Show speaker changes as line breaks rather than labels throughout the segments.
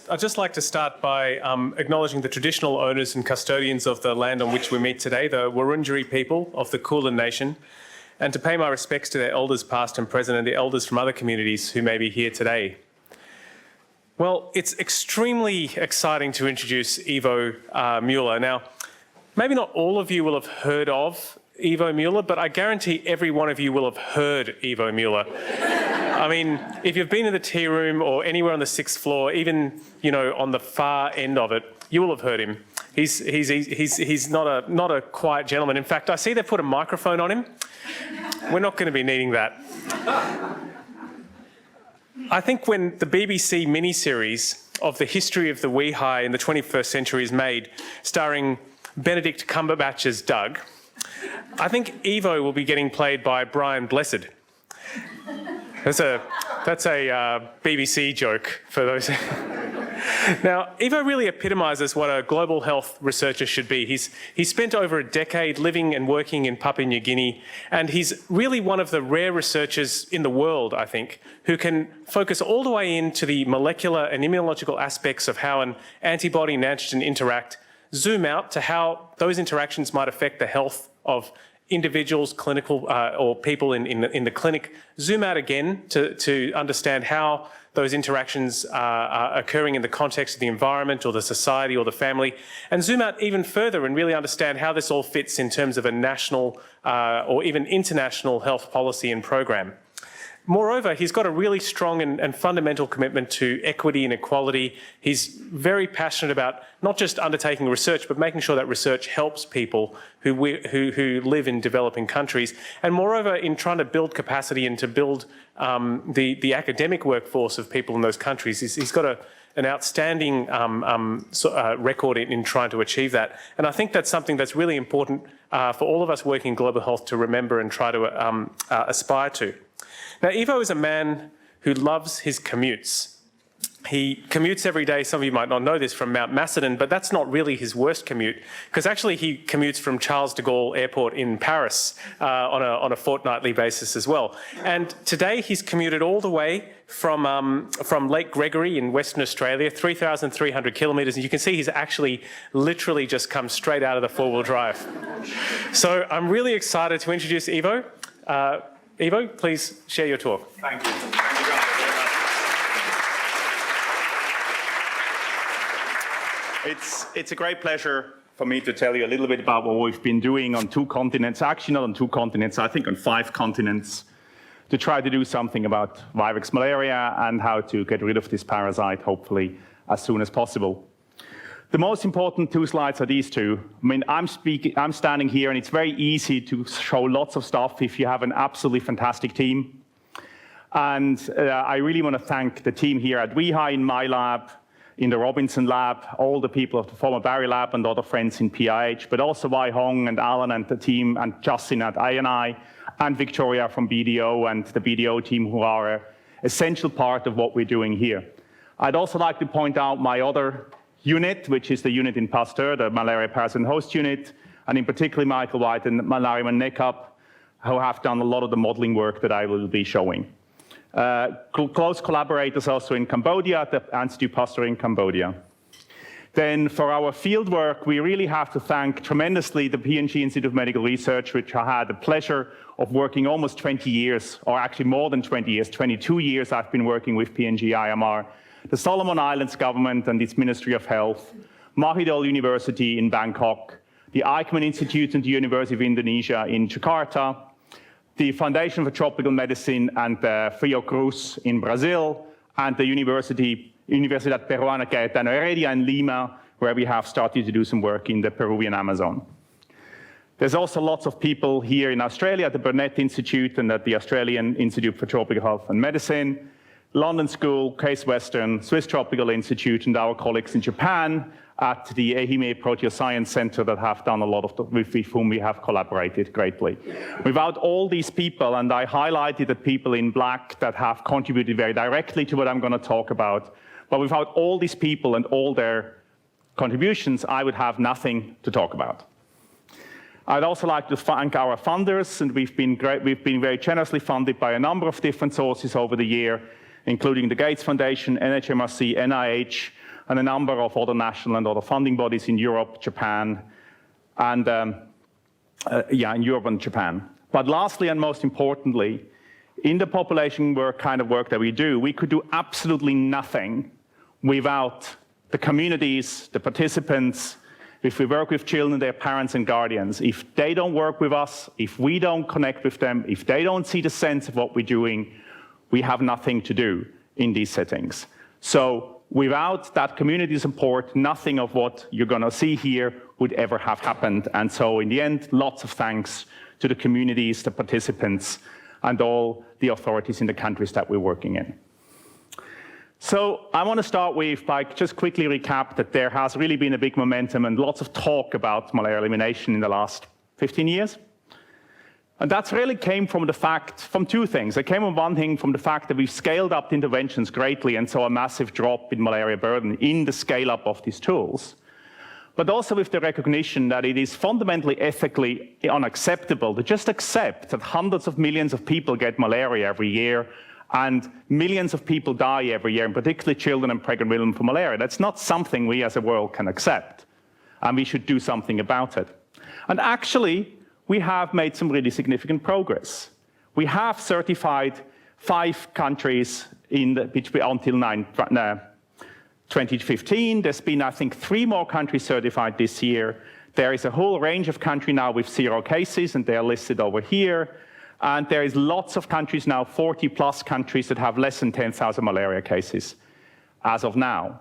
I'd just like to start by acknowledging the traditional owners and custodians of the land on which we meet today, the Wurundjeri people of the Kulin Nation, and to pay my respects to their elders past and present and the elders from other communities who may be here today. Well, it's extremely exciting to introduce Ivo Mueller. Now, maybe not all of you will have heard of Ivo Mueller, but I guarantee every one of you will have heard Ivo Mueller. I mean, if you've been in the tea room or anywhere on the 6th floor, even, you know, on the far end of it, you will have heard him. He's not a quiet gentleman. In fact, I see they put a microphone on him. We're not going to be needing that. I think when the BBC miniseries of the history of the WEHI in the 21st century is made, starring Benedict Cumberbatch's Doug, I think Ivo will be getting played by Brian Blessed. That's a BBC joke for those. Now, Ivo really epitomises what a global health researcher should be. He's spent over a decade living and working in Papua New Guinea, and he's really one of the rare researchers in the world, I think, who can focus all the way into the molecular and immunological aspects of how an antibody and antigen interact, zoom out to how those interactions might affect the health of individuals, clinical or people in the clinic, zoom out again to understand how those interactions are occurring in the context of the environment or the society or the family, and zoom out even further and really understand how this all fits in terms of a national or even international health policy and program. Moreover, he's got a really strong and fundamental commitment to equity and equality. He's very passionate about not just undertaking research, but making sure that research helps people who live in developing countries. And moreover, in trying to build capacity and to build the academic workforce of people in those countries, he's got an outstanding record in trying to achieve that. And I think that's something that's really important for all of us working in global health to remember and try to aspire to. Now, Ivo is a man who loves his commutes. He commutes every day. Some of you might not know this, from Mount Macedon, but that's not really his worst commute, because actually he commutes from Charles de Gaulle Airport in Paris on a fortnightly basis as well. And today he's commuted all the way from Lake Gregory in Western Australia, 3,300 kilometres, and you can see he's actually literally just come straight out of the four-wheel drive. So I'm really excited to introduce Ivo. Ivo, please share your talk.
Thank you. It's a great pleasure for me to tell you a little bit about what we've been doing on 2 continents, actually not on 2 continents, I think on 5 continents, to try to do something about vivax malaria and how to get rid of this parasite, hopefully, as soon as possible. The most important 2 slides are these 2. I mean, I'm standing here, and it's very easy to show lots of stuff if you have an absolutely fantastic team. And I really want to thank the team here at WEHI, in my lab, in the Robinson lab, all the people of the former Barry lab and other friends in PIH, but also Wai Hong and Alan and the team, and Justin at INI, and Victoria from BDO and the BDO team, who are an essential part of what we're doing here. I'd also like to point out my other unit, which is the unit in Pasteur, the malaria parasite host unit, and in particular Michael White and Malaria Nekap, who have done a lot of the modeling work that I will be showing. Close collaborators also in Cambodia, at the Institut Pasteur in Cambodia. Then for our field work, we really have to thank tremendously the P&G Institute of Medical Research, which I had the pleasure of working almost 20 years, or actually more than 20 years, 22 years I've been working with P&G IMR, the Solomon Islands government and its Ministry of Health, Mahidol University in Bangkok, the Eichmann Institute and the University of Indonesia in Jakarta, the Foundation for Tropical Medicine and Frio Cruz in Brazil, and the Universidad Peruana Cayetano Heredia in Lima, where we have started to do some work in the Peruvian Amazon. There's also lots of people here in Australia at the Burnett Institute and at the Australian Institute for Tropical Health and Medicine, London School, Case Western, Swiss Tropical Institute, and our colleagues in Japan at the Ehime Proteoscience Center that have done a lot of with whom we have collaborated greatly. Without all these people, and I highlighted the people in black that have contributed very directly to what I'm going to talk about, but without all these people and all their contributions, I would have nothing to talk about. I'd also like to thank our funders, and we've been very generously funded by a number of different sources over the year, including the Gates Foundation, NHMRC, NIH, and a number of other national and other funding bodies in Europe, Japan, and in Europe and Japan. But lastly and most importantly, in the population work kind of work that we do, we could do absolutely nothing without the communities, the participants. If we work with children, their parents and guardians, if they don't work with us, if we don't connect with them, if they don't see the sense of what we're doing, we have nothing to do in these settings. So without that community support, nothing of what you're going to see here would ever have happened. And so in the end, lots of thanks to the communities, the participants, and all the authorities in the countries that we're working in. So I want to start with, by just quickly recap that there has really been a big momentum and lots of talk about malaria elimination in the last 15 years. And that's really came from two things. It came on one thing from the fact that we've scaled up the interventions greatly and saw a massive drop in malaria burden in the scale up of these tools. But also with the recognition that it is fundamentally ethically unacceptable to just accept that hundreds of millions of people get malaria every year and millions of people die every year, and particularly children and pregnant women from malaria. That's not something we as a world can accept, and we should do something about it. And actually, we have made some really significant progress. We have certified 5 countries until 2015. There's been, I think, 3 more countries certified this year. There is a whole range of countries now with 0 cases, and they are listed over here. And there is lots of countries now, 40+ countries that have less than 10,000 malaria cases as of now.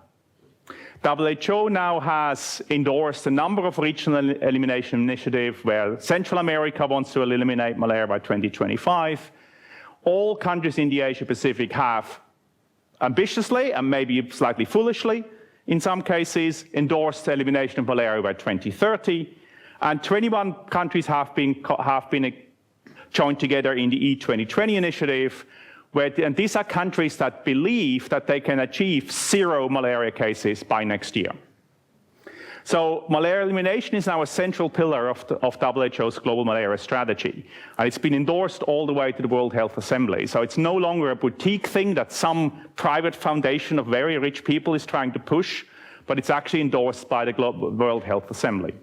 WHO now has endorsed a number of regional elimination initiatives where Central America wants to eliminate malaria by 2025. All countries in the Asia-Pacific have ambitiously, and maybe slightly foolishly, in some cases, endorsed the elimination of malaria by 2030. And 21 countries have been joined together in the E2020 initiative, and these are countries that believe that they can achieve 0 malaria cases by next year. So malaria elimination is now a central pillar of WHO's global malaria strategy. And it's been endorsed all the way to the World Health Assembly. So it's no longer a boutique thing that some private foundation of very rich people is trying to push, but it's actually endorsed by the World Health Assembly.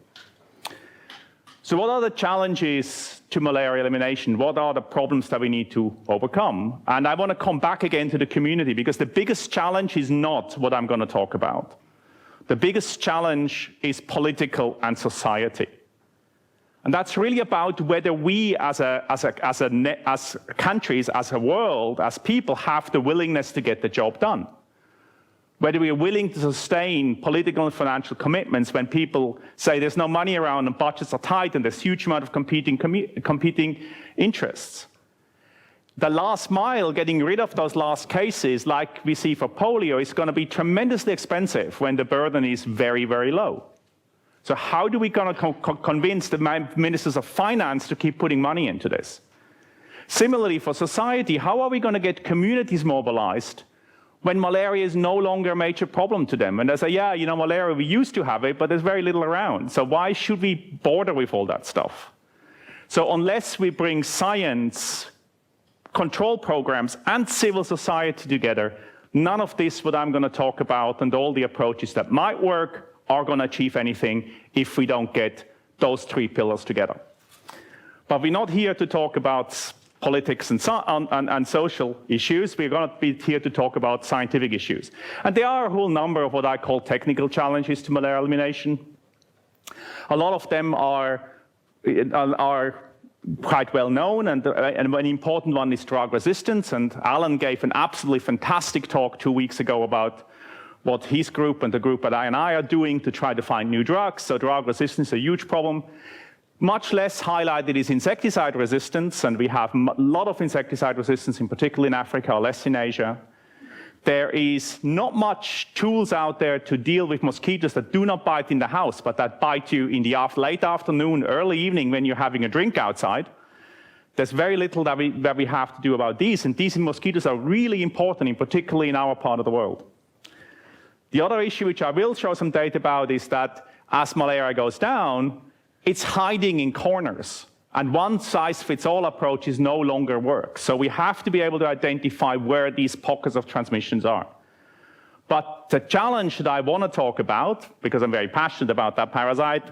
So what are the challenges to malaria elimination? What are the problems that we need to overcome? And I want to come back again to the community, because the biggest challenge is not what I'm going to talk about. The biggest challenge is political and society. And that's really about whether we as countries, as a world, as people, have the willingness to get the job done. Whether we are willing to sustain political and financial commitments when people say there's no money around and budgets are tight and there's a huge amount of competing interests. The last mile, getting rid of those last cases, like we see for polio, is going to be tremendously expensive when the burden is very, very low. So how do we going to convince the ministers of finance to keep putting money into this? Similarly, for society, how are we going to get communities mobilized when malaria is no longer a major problem to them? And they say, yeah, you know, malaria, we used to have it, but there's very little around. So why should we bother with all that stuff? So unless we bring science, control programs, and civil society together, none of this, what I'm going to talk about, and all the approaches that might work are going to achieve anything if we don't get those 3 pillars together. But we're not here to talk about politics and social issues. We're going to be here to talk about scientific issues. And there are a whole number of what I call technical challenges to malaria elimination. A lot of them are quite well known, and an important one is drug resistance. And Alan gave an absolutely fantastic talk 2 weeks ago about what his group and the group that I are doing to try to find new drugs. So drug resistance is a huge problem. Much less highlighted is insecticide resistance, and we have a lot of insecticide resistance, in particular in Africa, or less in Asia. There is not much tools out there to deal with mosquitoes that do not bite in the house, but that bite you in the late afternoon, early evening when you're having a drink outside. There's very little that we have to do about these, and these mosquitoes are really important, in particularly in our part of the world. The other issue, which I will show some data about, is that as malaria goes down, it's hiding in corners. And one-size-fits-all approaches no longer work. So we have to be able to identify where these pockets of transmissions are. But the challenge that I want to talk about, because I'm very passionate about that parasite,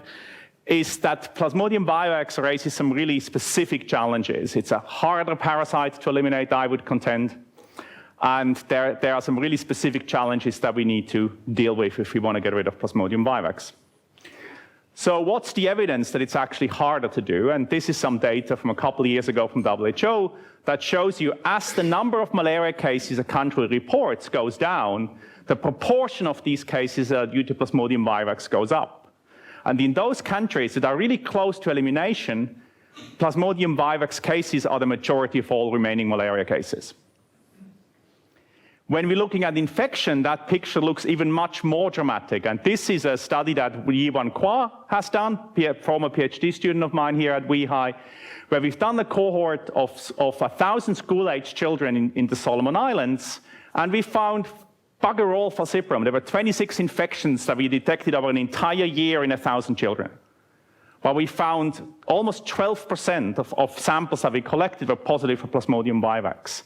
is that Plasmodium vivax raises some really specific challenges. It's a harder parasite to eliminate, I would contend. And there are some really specific challenges that we need to deal with if we want to get rid of Plasmodium vivax. So what's the evidence that it's actually harder to do? And this is some data from a couple of years ago from WHO that shows you as the number of malaria cases a country reports goes down, the proportion of these cases due to Plasmodium vivax goes up. And in those countries that are really close to elimination, Plasmodium vivax cases are the majority of all remaining malaria cases. When we're looking at infection, that picture looks even much more dramatic. And this is a study that Ivo has done, a former PhD student of mine here at WEHI, where we've done a cohort of 1,000 school-aged children in the Solomon Islands, and we found bugger all falciparum. There were 26 infections that we detected over an entire year in 1,000 children. Well, we found almost 12% of samples that we collected were positive for Plasmodium vivax.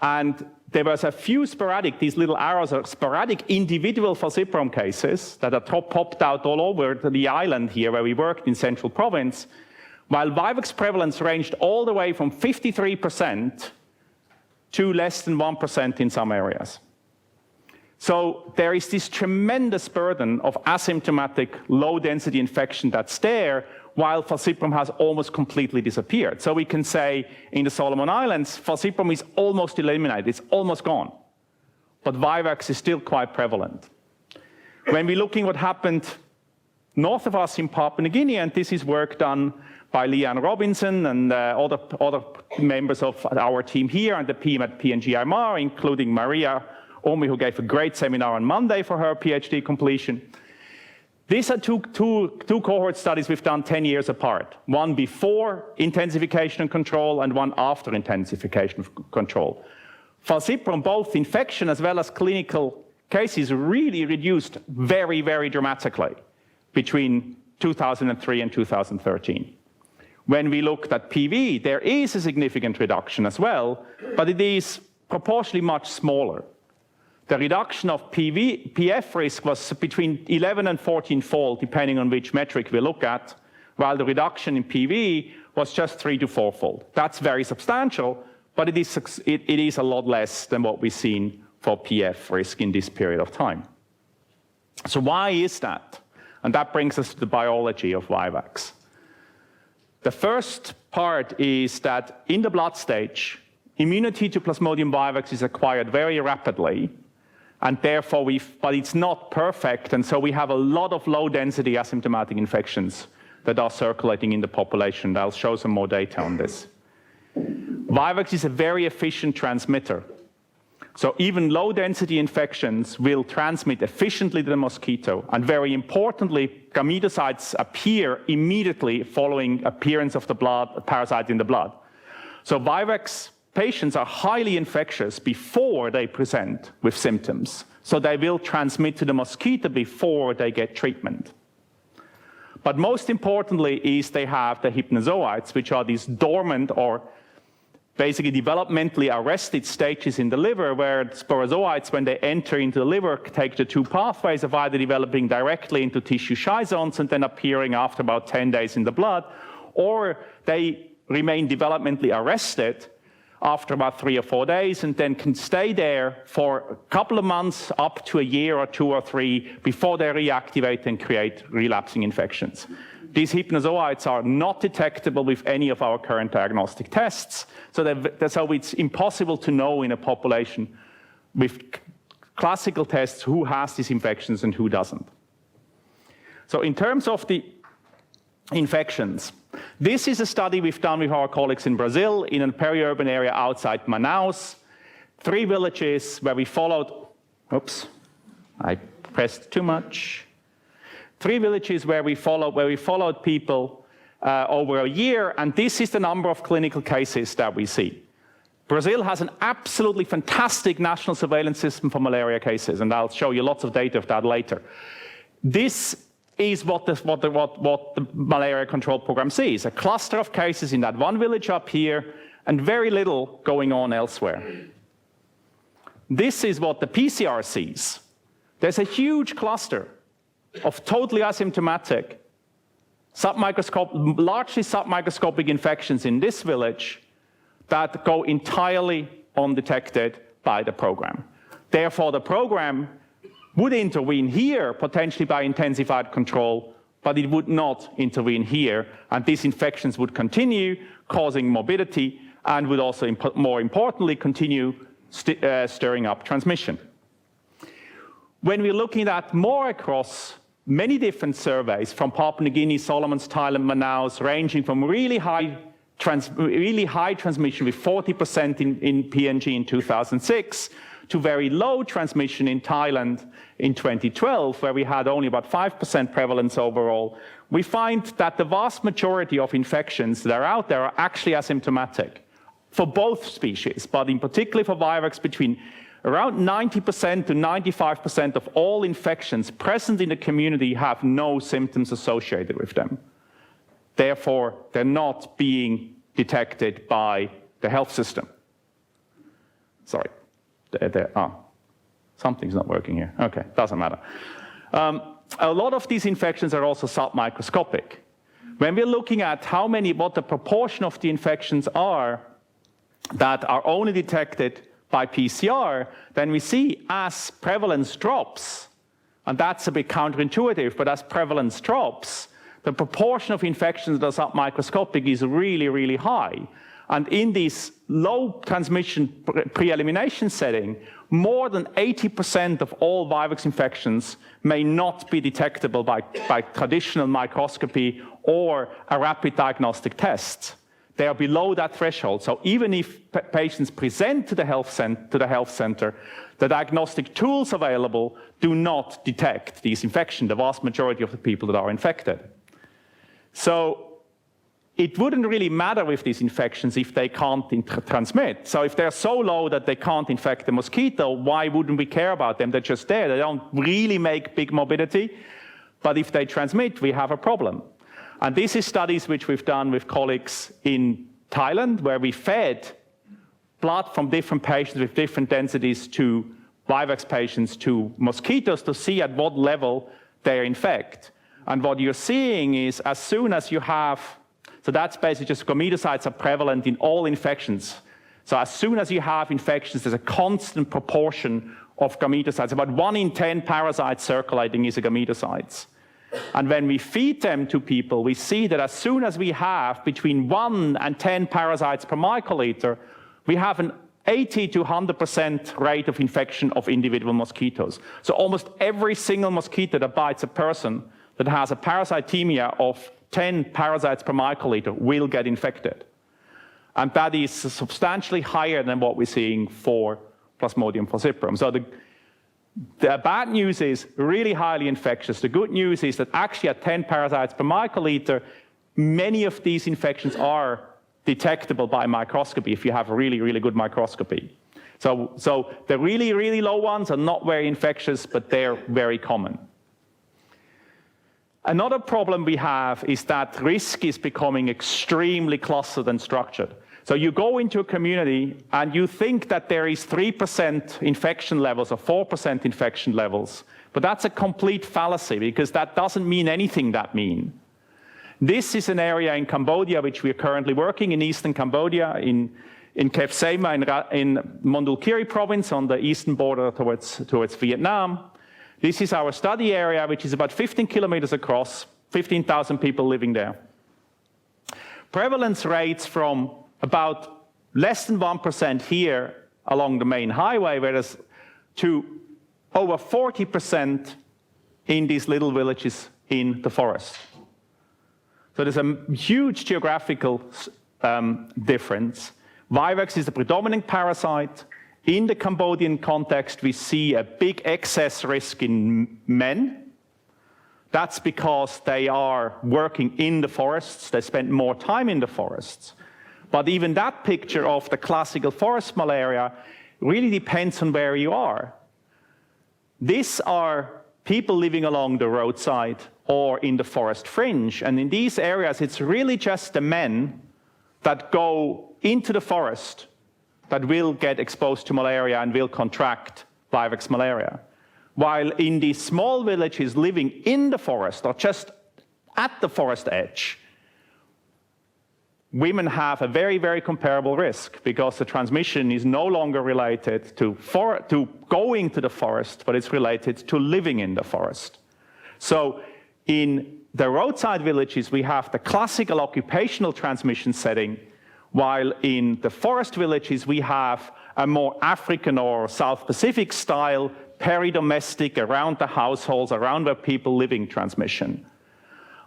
And there was a few sporadic, these little arrows are sporadic individual falciparum cases that are popped out all over the island here where we worked in Central Province, while vivax prevalence ranged all the way from 53% to less than 1% in some areas. So there is this tremendous burden of asymptomatic low-density infection that's there, while falciparum has almost completely disappeared. So we can say in the Solomon Islands, falciparum is almost eliminated, it's almost gone. But vivax is still quite prevalent. When we're looking what happened north of us in Papua New Guinea, and this is work done by Leanne Robinson and other members of our team here and the team at PNGMR, including Maria Omi, who gave a great seminar on Monday for her PhD completion. These are two cohort studies we've done 10 years apart. One before intensification and control and one after intensification of control. Falciparum, both infection as well as clinical cases, really reduced very, very dramatically between 2003 and 2013. When we looked at PV, there is a significant reduction as well, but it is proportionally much smaller. The reduction of PF risk was between 11 and 14-fold, depending on which metric we look at, while the reduction in PV was just 3 to 4-fold. That's very substantial, but it is a lot less than what we've seen for PF risk in this period of time. So why is that? And that brings us to the biology of vivax. The first part is that in the blood stage, immunity to Plasmodium vivax is acquired very rapidly, and therefore but it's not perfect, and so we have a lot of low-density asymptomatic infections that are circulating in the population. I'll show some more data on this. Vivax is a very efficient transmitter. So even low-density infections will transmit efficiently to the mosquito, and very importantly, gametocytes appear immediately following appearance of the parasite in the blood. So vivax patients are highly infectious before they present with symptoms. So they will transmit to the mosquito before they get treatment. But most importantly is they have the hypnozoites, which are these dormant or basically developmentally arrested stages in the liver where sporozoites, when they enter into the liver, take the two pathways of either developing directly into tissue schizons and then appearing after about 10 days in the blood, or they remain developmentally arrested after about 3 or 4 days and then can stay there for a couple of months up to a year or 2 or 3 before they reactivate and create relapsing infections. These hypnozoites are not detectable with any of our current diagnostic tests, so it's impossible to know in a population with classical tests who has these infections and who doesn't. So in terms of the infections, this is a study we've done with our colleagues in Brazil in a peri-urban area outside Manaus. 3 villages where we followed, oops, I pressed too much. 3 villages where we followed people over a year, and this is the number of clinical cases that we see. Brazil has an absolutely fantastic national surveillance system for malaria cases, and I'll show you lots of data of that later. This is what the malaria control program sees, a cluster of cases in that one village up here, and very little going on elsewhere. this is what the PCR sees. There's a huge cluster of totally asymptomatic, largely submicroscopic infections in this village that go entirely undetected by the program. Therefore, the program would intervene here, potentially by intensified control, but it would not intervene here, and these infections would continue, causing morbidity, and would also, more importantly, continue stirring up transmission. When we're looking at more across many different surveys, from Papua New Guinea, Solomons, Thailand, Manaus, ranging from really high transmission with 40% in PNG in 2006, to very low transmission in Thailand in 2012, where we had only about 5% prevalence overall, we find that the vast majority of infections that are out there are actually asymptomatic for both species, but in particular for vivax, between around 90% to 95% of all infections present in the community have no symptoms associated with them. Therefore, they're not being detected by the health system. Sorry. Something's not working here. Okay, doesn't matter. A lot of these infections are also submicroscopic. When we're looking at what the proportion of the infections are that are only detected by PCR, then we see as prevalence drops, and that's a bit counterintuitive, but as prevalence drops, the proportion of infections that are submicroscopic is really, really high. And in this low transmission pre-elimination setting, more than 80% of all vivax infections may not be detectable by traditional microscopy or a rapid diagnostic test. They are below that threshold. So even if patients present to the health center, the diagnostic tools available do not detect these infections, the vast majority of the people that are infected. So it wouldn't really matter with these infections if they can't transmit. So if they're so low that they can't infect the mosquito, why wouldn't we care about them? They're just there. They don't really make big morbidity. But if they transmit, we have a problem. And this is studies which we've done with colleagues in Thailand, where we fed blood from different patients with different densities to vivax patients to mosquitoes to see at what level they infect. And what you're seeing is as soon as you have, so that's basically just gametocytes are prevalent in all infections. So as soon as you have infections, there's a constant proportion of gametocytes. About 1 in 10 parasites circulating is a gametocytes. And when we feed them to people, we see that as soon as we have between 1 and 10 parasites per microliter, we have an 80 to 100% rate of infection of individual mosquitoes. So almost every single mosquito that bites a person that has a parasitemia of 10 parasites per microliter will get infected. And that is substantially higher than what we're seeing for Plasmodium falciparum. So the bad news is really highly infectious. The good news is that actually at 10 parasites per microliter, many of these infections are detectable by microscopy if you have a really, really good microscopy. So the really, really low ones are not very infectious, but they're very common. Another problem we have is that risk is becoming extremely clustered and structured. So you go into a community and you think that there is 3% infection levels or 4% infection levels, but that's a complete fallacy because that doesn't mean anything that mean. This is an area in Cambodia which we are currently working in eastern Cambodia, in Kep Sema, in Mondulkiri province on the eastern border towards Vietnam. This is our study area, which is about 15 kilometers across, 15,000 people living there. Prevalence rates from about less than 1% here along the main highway, whereas to over 40% in these little villages in the forest. So there's a huge geographical difference. Vivax is the predominant parasite. In the Cambodian context, we see a big excess risk in men. That's because they are working in the forests. They spend more time in the forests. But even that picture of the classical forest malaria really depends on where you are. These are people living along the roadside or in the forest fringe. And in these areas, it's really just the men that go into the forest that will get exposed to malaria and will contract vivax malaria. While in these small villages living in the forest or just at the forest edge, women have a very, very comparable risk because the transmission is no longer related to going to the forest, but it's related to living in the forest. So in the roadside villages, we have the classical occupational transmission setting, while in the forest villages, we have a more African or South Pacific style, peri-domestic, around the households, around where people living transmission.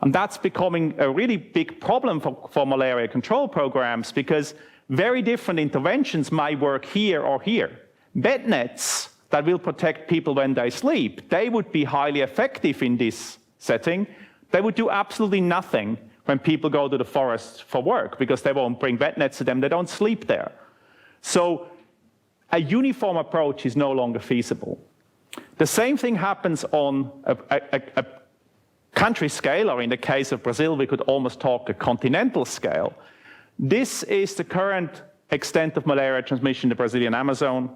And that's becoming a really big problem for malaria control programs because very different interventions might work here or here. Bed nets that will protect people when they sleep, they would be highly effective in this setting. They would do absolutely nothing when people go to the forest for work because they won't bring bed nets to them, they don't sleep there. So a uniform approach is no longer feasible. The same thing happens on a country scale, or in the case of Brazil, we could almost talk a continental scale. This is the current extent of malaria transmission in the Brazilian Amazon.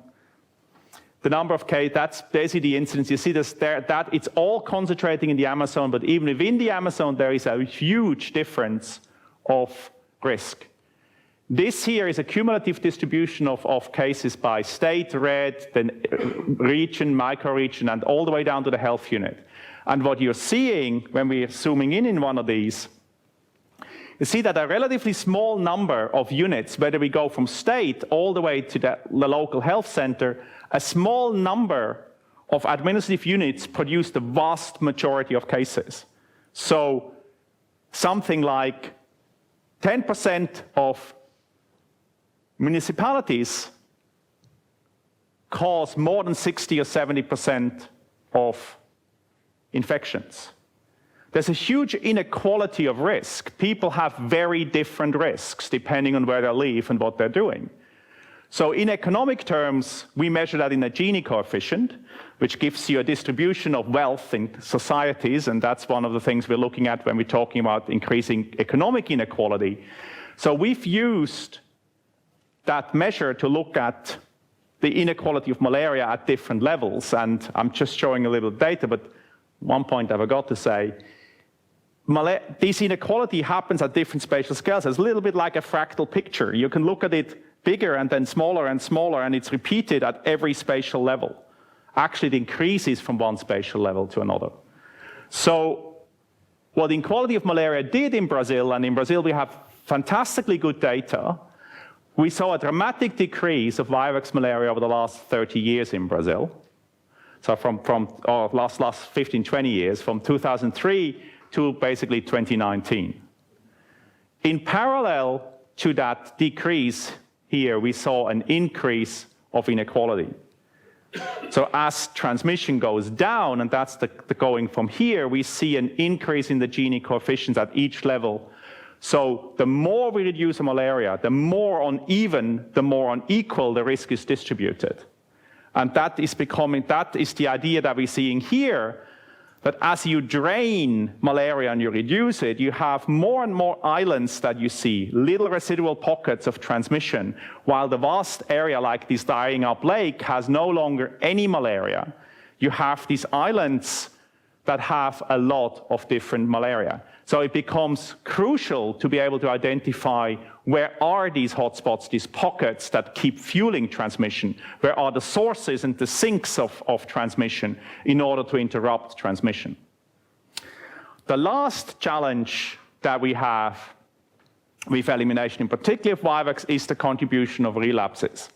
The number of cases, that's basically the incidence. You see this there, that it's all concentrating in the Amazon, but even within the Amazon, there is a huge difference of risk. This here is a cumulative distribution of cases by state, red, then region, micro-region, and all the way down to the health unit. And what you're seeing when we're zooming in one of these, you see that a relatively small number of units, whether we go from state all the way to the local health center, a small number of administrative units produce the vast majority of cases. So something like 10% of municipalities cause more than 60 or 70% of infections. There's a huge inequality of risk. People have very different risks depending on where they live and what they're doing. So in economic terms, we measure that in a Gini coefficient, which gives you a distribution of wealth in societies, and that's one of the things we're looking at when we're talking about increasing economic inequality. So we've used that measure to look at the inequality of malaria at different levels, and I'm just showing a little data, but one point I forgot to say, this inequality happens at different spatial scales. It's a little bit like a fractal picture. You can look at it bigger and then smaller, and it's repeated at every spatial level. Actually, it increases from one spatial level to another. So what Inequality of Malaria did in Brazil, and in Brazil we have fantastically good data, we saw a dramatic decrease of vivax malaria over the last 30 years in Brazil. So from last 15, 20 years, from 2003 to basically 2019. In parallel to that decrease here, we saw an increase of inequality. So as transmission goes down, and that's the going from here, we see an increase in the Gini coefficients at each level. So the more we reduce malaria, the more uneven, the more unequal the risk is distributed. And that is the idea that we're seeing here, that as you drain malaria and you reduce it, you have more and more islands that you see, little residual pockets of transmission, while the vast area like this drying up lake has no longer any malaria. You have these islands that have a lot of different malaria. So it becomes crucial to be able to identify where are these hotspots, these pockets that keep fueling transmission, where are the sources and the sinks of transmission in order to interrupt transmission. The last challenge that we have with elimination, in particular of vivax, is the contribution of relapses.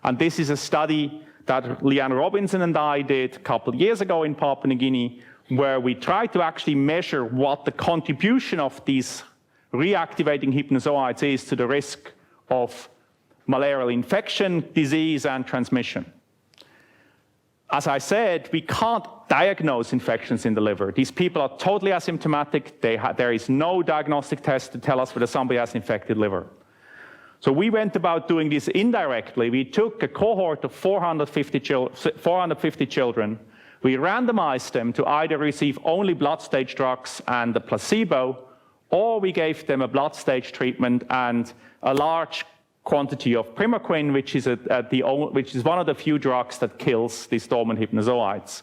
And this is a study that Leanne Robinson and I did a couple of years ago in Papua New Guinea, where we tried to actually measure what the contribution of these reactivating hypnozoites is to the risk of malarial infection, disease, and transmission. As I said, we can't diagnose infections in the liver. These people are totally asymptomatic. There is no diagnostic test to tell us whether somebody has infected liver. So we went about doing this indirectly. We took a cohort of 450 children. We randomized them to either receive only blood stage drugs and the placebo, or we gave them a blood stage treatment and a large quantity of primaquine, which is one of the few drugs that kills these dormant hypnozoites.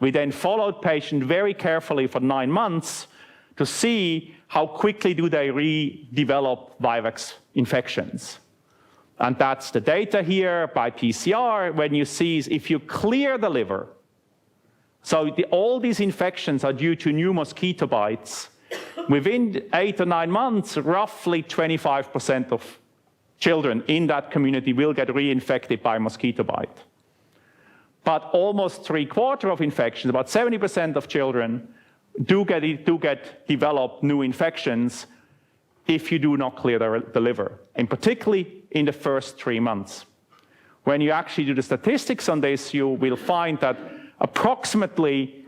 We then followed patients very carefully for 9 months to see how quickly do they redevelop vivax infections. And that's the data here by PCR, when you see if you clear the liver. So all these infections are due to new mosquito bites. Within 8 or 9 months, roughly 25% of children in that community will get reinfected by a mosquito bite. But almost 3/4 of infections, about 70% of children, do develop new infections if you do not clear the liver, and particularly in the first 3 months. When you actually do the statistics on this, you will find that approximately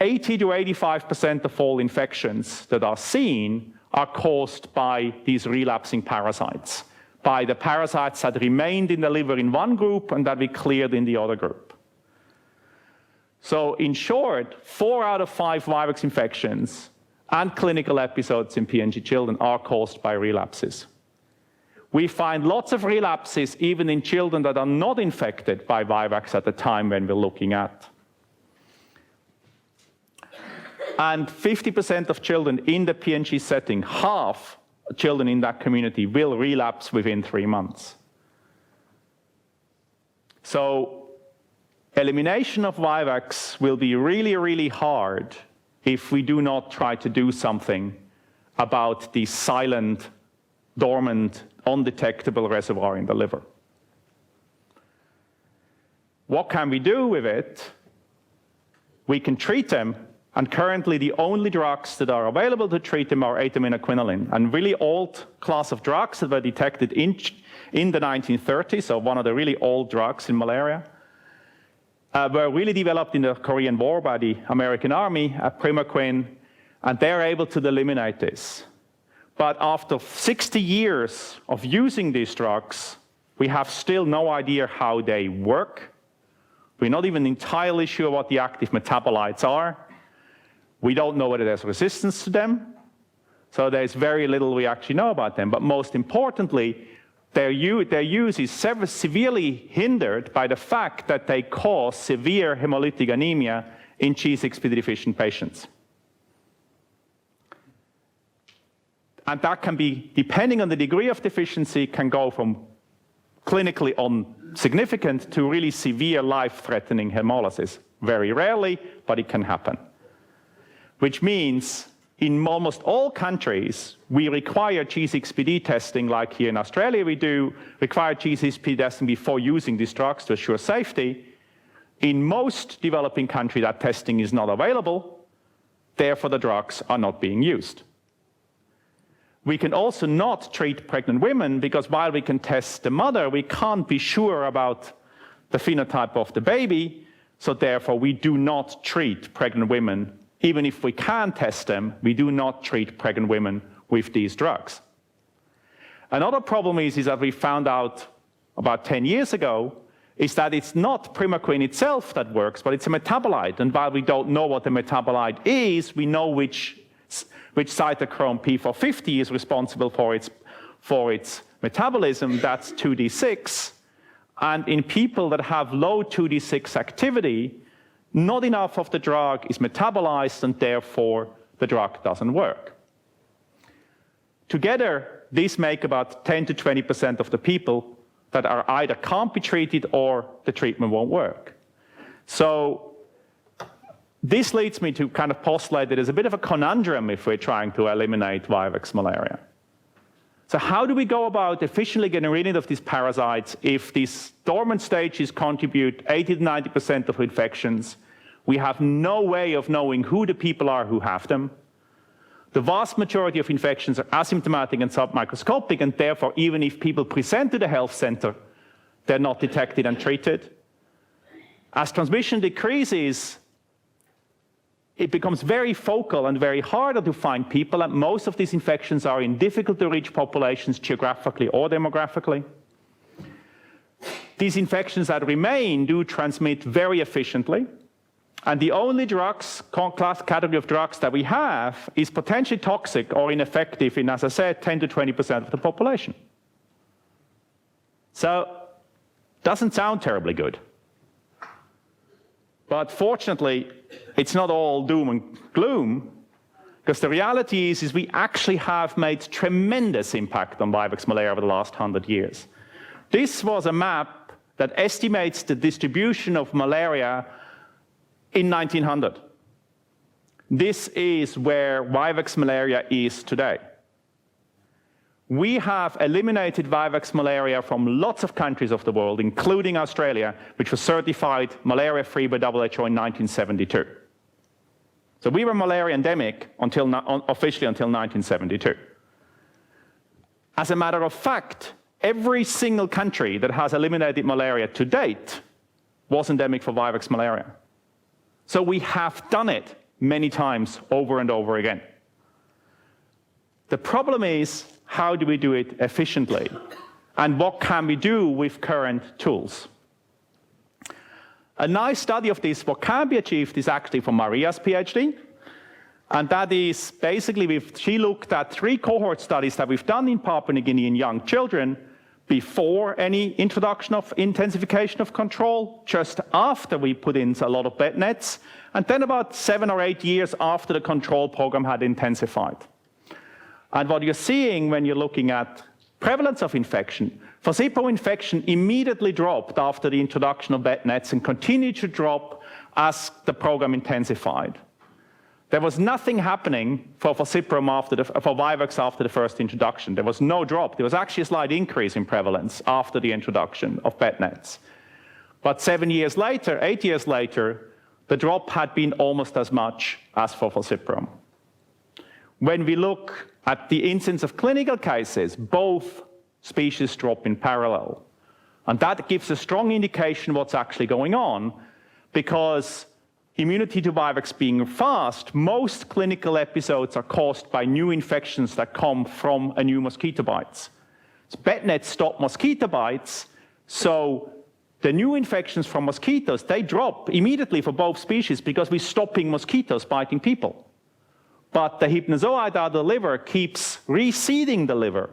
80 to 85% of all infections that are seen are caused by these relapsing parasites, by the parasites that remained in the liver in one group and that we cleared in the other group. So in short, 4 out of 5 vivax infections and clinical episodes in PNG children are caused by relapses. We find lots of relapses even in children that are not infected by vivax at the time when we're looking at. And 50% of children in the PNG setting, half children in that community, will relapse within 3 months. So elimination of vivax will be really, really hard if we do not try to do something about the silent, dormant, undetectable reservoir in the liver. What can we do with it? We can treat them, and currently the only drugs that are available to treat them are acetaminophen, a really old class of drugs that were detected in the 1930s, so one of the really old drugs in malaria. Were really developed in the Korean War by the American Army, primaquine, and they're able to eliminate this. But after 60 years of using these drugs, we have still no idea how they work. We're not even entirely sure what the active metabolites are. We don't know whether there's resistance to them. So there's very little we actually know about them. But most importantly, their use is severely hindered by the fact that they cause severe hemolytic anemia in G6PD deficient patients. And that can be, depending on the degree of deficiency, can go from clinically insignificant to really severe life-threatening hemolysis. Very rarely, but it can happen. Which means in almost all countries, we require G6PD testing, like here in Australia we do, require G6PD testing before using these drugs to assure safety. In most developing countries, that testing is not available, therefore the drugs are not being used. We can also not treat pregnant women, because while we can test the mother, we can't be sure about the phenotype of the baby, so therefore we do not treat pregnant women. Even if we can test them, we do not treat pregnant women with these drugs. Another problem is that we found out about 10 years ago is that it's not primaquine itself that works, but it's a metabolite. And while we don't know what the metabolite is, we know which cytochrome P450 is responsible for its metabolism. That's 2D6. And in people that have low 2D6 activity, not enough of the drug is metabolized, and therefore the drug doesn't work. Together, these make about 10 to 20% of the people that are either can't be treated or the treatment won't work. So this leads me to kind of postulate that there's a bit of a conundrum if we're trying to eliminate vivax malaria. So how do we go about efficiently getting rid of these parasites if these dormant stages contribute 80 to 90% of infections? We have no way of knowing who the people are who have them. The vast majority of infections are asymptomatic and submicroscopic, and therefore, even if people present to the health center, they're not detected and treated. As transmission decreases, it becomes very focal and very harder to find people, and most of these infections are in difficult-to-reach populations geographically or demographically. These infections that remain do transmit very efficiently. And the only category of drugs that we have is potentially toxic or ineffective in, as I said, 10 to 20% of the population. So, doesn't sound terribly good. But fortunately, it's not all doom and gloom, because the reality is we actually have made tremendous impact on vivax malaria over the last 100 years. This was a map that estimates the distribution of malaria in 1900. This is where vivax malaria is today. We have eliminated vivax malaria from lots of countries of the world, including Australia, which was certified malaria-free by WHO in 1972. So we were malaria endemic officially until 1972. As a matter of fact, every single country that has eliminated malaria to date was endemic for vivax malaria. So we have done it many times over and over again. The problem is, how do we do it efficiently? And what can we do with current tools? A nice study of this, what can be achieved, is actually from Maria's PhD. And that is basically, she looked at 3 cohort studies that we've done in Papua New Guinea in young children before any introduction of intensification of control, just after we put in a lot of bed nets, and then about 7 or 8 years after the control program had intensified. And what you're seeing when you're looking at prevalence of infection, falciparum infection immediately dropped after the introduction of bed nets and continued to drop as the program intensified. There was nothing happening for falciparum for vivax after the first introduction. There was no drop. There was actually a slight increase in prevalence after the introduction of bed nets. But 7 years later, 8 years later, the drop had been almost as much as for falciparum. When we look at the incidence of clinical cases, both species drop in parallel. And that gives a strong indication what's actually going on, because immunity to vivax being fast, most clinical episodes are caused by new infections that come from a new mosquito bites. So bed nets stop mosquito bites, so the new infections from mosquitoes, they drop immediately for both species because we're stopping mosquitoes biting people. But the hypnozoite out of the liver keeps reseeding the liver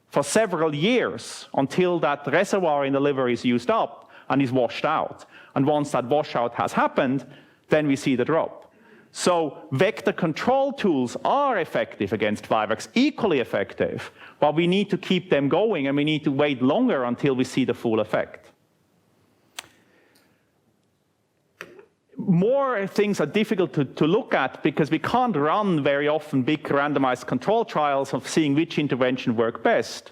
for several years until that reservoir in the liver is used up and is washed out. And once that washout has happened, then we see the drop. So vector control tools are effective against vivax, equally effective, but we need to keep them going and we need to wait longer until we see the full effect. More things are difficult to look at because we can't run very often big randomized control trials of seeing which intervention work best.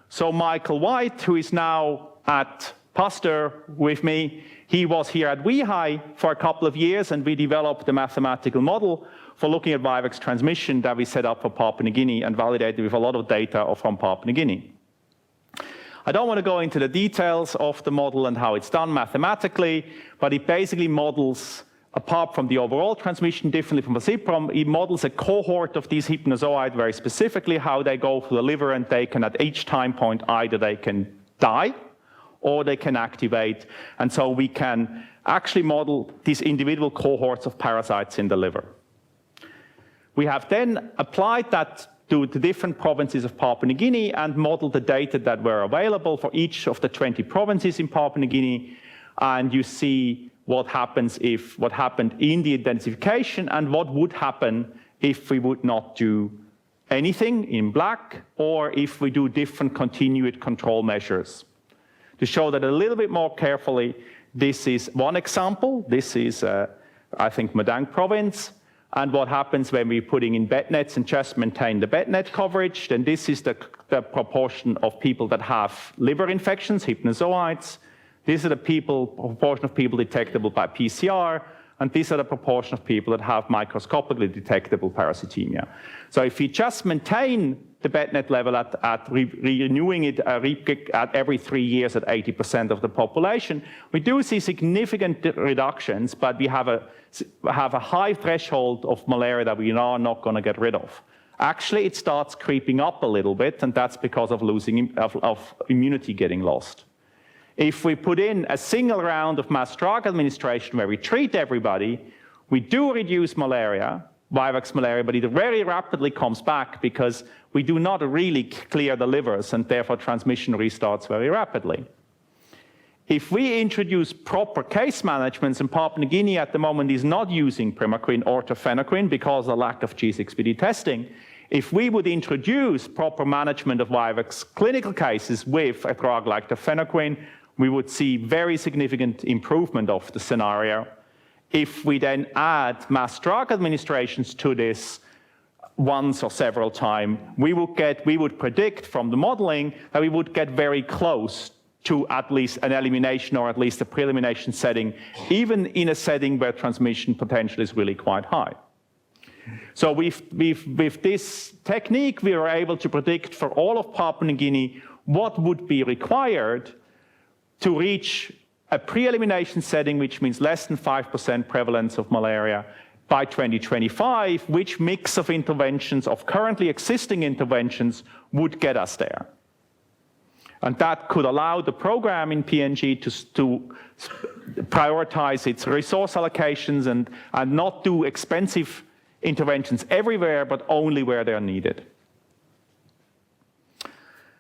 So Michael White, who is now at Pasteur with me, he was here at WEHI for a couple of years, and we developed a mathematical model for looking at vivax transmission that we set up for Papua New Guinea and validated with a lot of data from Papua New Guinea. I don't want to go into the details of the model and how it's done mathematically, but it basically models, apart from the overall transmission differently from falciparum, it models a cohort of these hypnozoites very specifically, how they go through the liver, and they can, at each time point, either they can die or they can activate. And so we can actually model these individual cohorts of parasites in the liver. We have then applied that to the different provinces of Papua New Guinea and modeled the data that were available for each of the 20 provinces in Papua New Guinea. And you see what happened in the identification and what would happen if we would not do anything in black, or if we do different continued control measures. To show that a little bit more carefully, this is one example. This is, I think, Madang province. And what happens when we're putting in bed nets and just maintain the bed net coverage, then this is the proportion of people that have liver infections, hypnozoites. These are the proportion of people detectable by PCR, and these are the proportion of people that have microscopically detectable parasitemia. So if we just maintain the bed net level at renewing it at every 3 years at 80% of the population, we do see significant reductions, but we have a high threshold of malaria that we are not going to get rid of. Actually, it starts creeping up a little bit, and that's because of of immunity getting lost. If we put in a single round of mass drug administration where we treat everybody, we do reduce malaria, vivax malaria, but it very rapidly comes back because we do not really clear the livers, and therefore transmission restarts very rapidly. If we introduce proper case managements, and Papua New Guinea at the moment is not using primaquine or tafenoquine because of the lack of G6PD testing, if we would introduce proper management of vivax clinical cases with a drug like tafenoquine, we would see very significant improvement of the scenario. If we then add mass drug administrations to this once or several times, we would predict from the modeling that we would get very close to at least an elimination or at least a pre-elimination setting, even in a setting where transmission potential is really quite high. So with this technique, we are able to predict for all of Papua New Guinea what would be required to reach a pre-elimination setting, which means less than 5% prevalence of malaria by 2025, which mix of interventions, of currently existing interventions, would get us there. And that could allow the program in PNG to prioritize its resource allocations and not do expensive interventions everywhere, but only where they're needed.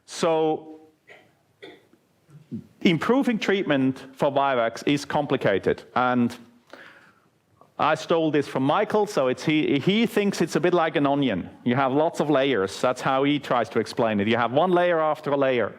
So improving treatment for vivax is complicated. And I stole this from Michael, so he thinks it's a bit like an onion. You have lots of layers. That's how he tries to explain it. You have one layer after a layer.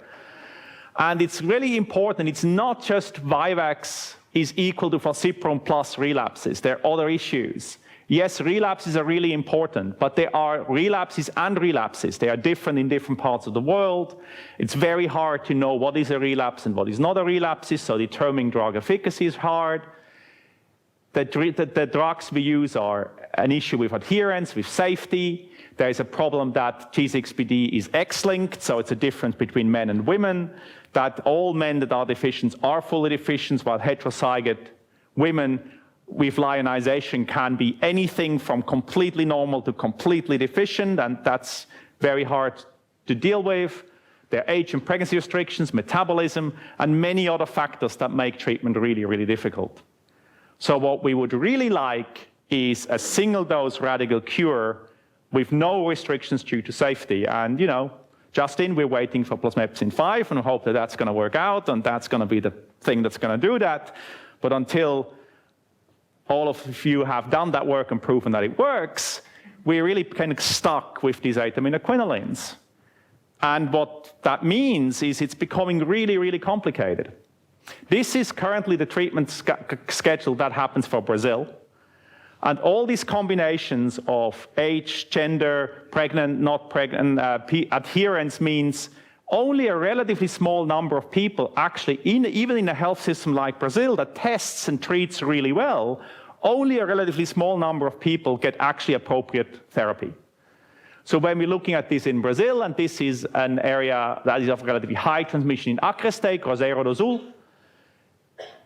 And it's really important. It's not just vivax is equal to falciparum plus relapses. There are other issues. Yes, relapses are really important, but there are relapses and relapses. They are different in different parts of the world. It's very hard to know what is a relapse and what is not a relapse, so determining drug efficacy is hard. The drugs we use are an issue with adherence, with safety. There is a problem that G6PD is X-linked, so it's a difference between men and women, that all men that are deficient are fully deficient, while heterozygote women with lionization can be anything from completely normal to completely deficient, and that's very hard to deal with. There are age and pregnancy restrictions, metabolism, and many other factors that make treatment really, really difficult. So what we would really like is a single-dose radical cure with no restrictions due to safety. And, you know, Justin, we're waiting for plasmepsin 5 and hope that that's going to work out, and that's going to be the thing that's going to do that. But until all of you have done that work and proven that it works, we're really kind of stuck with these acetaminophenolines. And what that means is it's becoming really, really complicated. This is currently the treatment schedule that happens for Brazil. And all these combinations of age, gender, pregnant, not pregnant, adherence means only a relatively small number of people actually, even in a health system like Brazil that tests and treats really well, only a relatively small number of people get actually appropriate therapy. So when we're looking at this in Brazil, and this is an area that is of relatively high transmission in Acre State, Cruzeiro do Sul,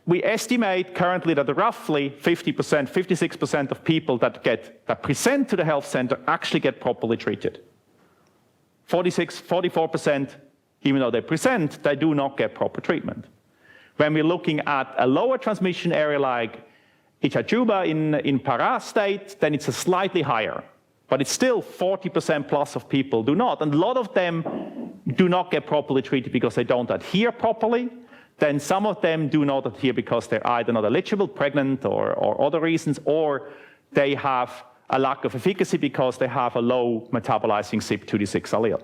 we estimate currently that roughly 50%, 56% of people that present to the health center actually get properly treated. 44%, even though they present, they do not get proper treatment. When we're looking at a lower transmission area like Itajuba in Pará state, then it's a slightly higher. But it's still 40% plus of people do not. And a lot of them do not get properly treated because they don't adhere properly. Then some of them do not adhere because they're either not eligible, pregnant, or other reasons, or they have a lack of efficacy because they have a low metabolizing CYP2D6 allele.